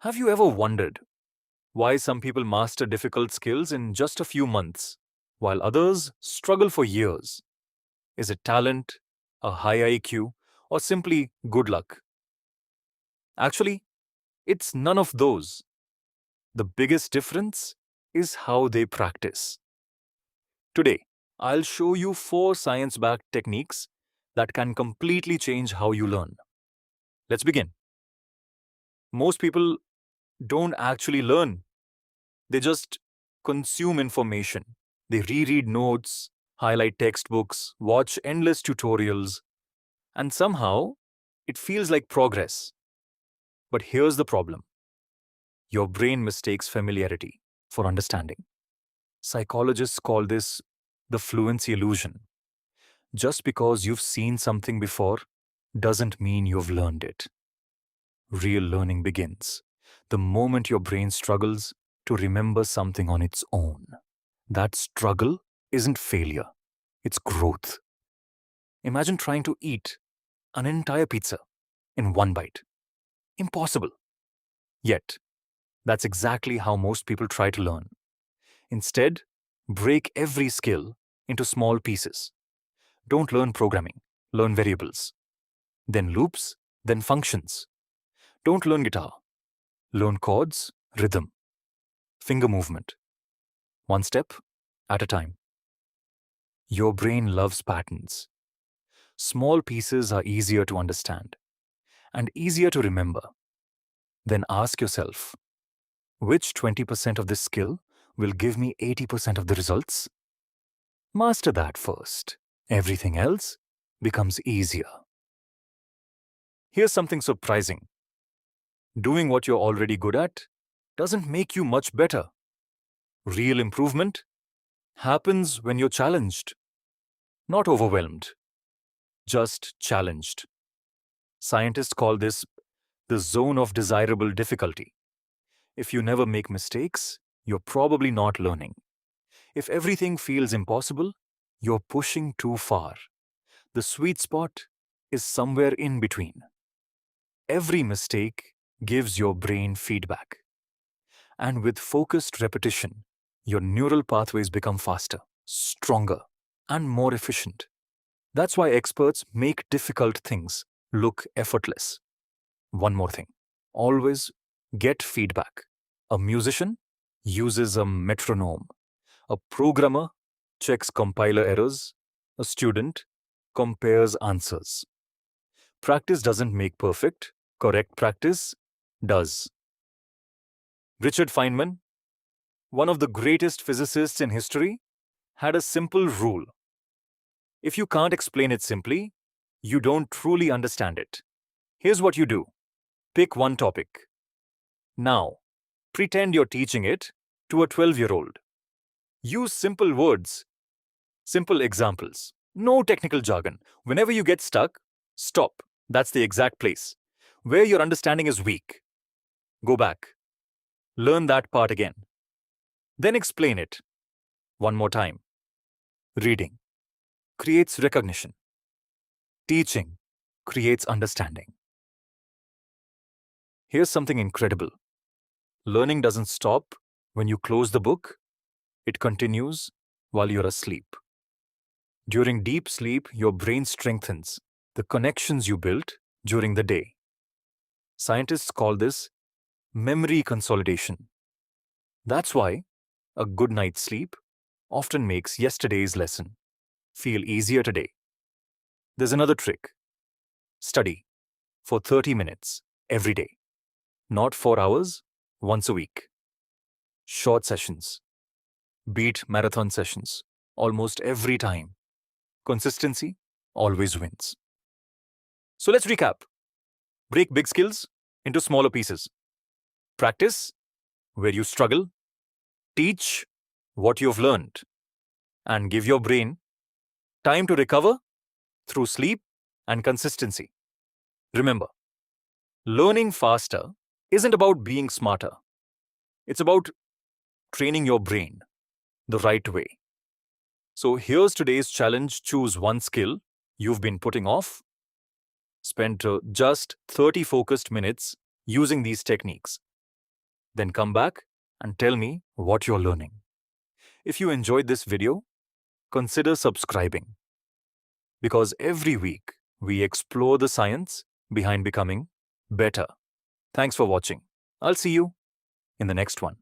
Have you ever wondered why some people master difficult skills in just a few months, while others struggle for years? Is it talent, a high IQ, or simply good luck? Actually, it's none of those. The biggest difference is how they practice. Today, I'll show you 4 science-backed techniques that can completely change how you learn. Let's begin. Most people don't actually learn, they just consume information. They reread notes, highlight textbooks, watch endless tutorials, and somehow it feels like progress. But here's the problem: your brain mistakes familiarity for understanding. Psychologists call this the fluency illusion. Just because you've seen something before doesn't mean you've learned it. Real learning begins the moment your brain struggles to remember something on its own. That struggle isn't failure, it's growth. Imagine trying to eat an entire pizza in one bite. Impossible. Yet, that's exactly how most people try to learn. Instead, break every skill into small pieces. Don't learn programming, learn variables, then loops, then functions. Don't learn guitar, learn chords, rhythm, finger movement, one step at a time. Your brain loves patterns. Small pieces are easier to understand and easier to remember. Then ask yourself, which 20% of this skill will give me 80% of the results? Master that first. Everything else becomes easier. Here's something surprising. Doing what you're already good at doesn't make you much better. Real improvement happens when you're challenged, not overwhelmed, just challenged. Scientists call this the zone of desirable difficulty. If you never make mistakes, you're probably not learning. If everything feels impossible, you're pushing too far. The sweet spot is somewhere in between. Every mistake gives your brain feedback. And with focused repetition, your neural pathways become faster, stronger, and more efficient. That's why experts make difficult things look effortless. One more thing: always get feedback. A musician uses a metronome. A programmer checks compiler errors. A student compares answers. Practice doesn't make perfect, correct practice does. Richard Feynman, one of the greatest physicists in history, had a simple rule. If you can't explain it simply, you don't truly understand it. Here's what you do: pick one topic. Now, pretend you're teaching it to a 12-year-old. Use simple words, simple examples, no technical jargon. Whenever you get stuck, stop. That's the exact place. Where your understanding is weak, go back. Learn that part again. Then explain it one more time. Reading creates recognition. Teaching creates understanding. Here's something incredible. Learning doesn't stop when you close the book. It continues while you're asleep. During deep sleep, your brain strengthens the connections you built during the day. Scientists call this memory consolidation. That's why a good night's sleep often makes yesterday's lesson feel easier today. There's another trick. Study for 30 minutes every day, not 4 hours, once a week. Short sessions beat marathon sessions almost every time. Consistency always wins. So let's recap. Break big skills into smaller pieces. Practice where you struggle. Teach what you've learned. And give your brain time to recover through sleep and consistency. Remember, learning faster isn't about being smarter. It's about training your brain the right way. So here's today's challenge: choose one skill you've been putting off. Spend just 30 focused minutes using these techniques. Then come back and tell me what you're learning. If you enjoyed this video, consider subscribing, because every week we explore the science behind becoming better. Thanks for watching. I'll see you in the next one.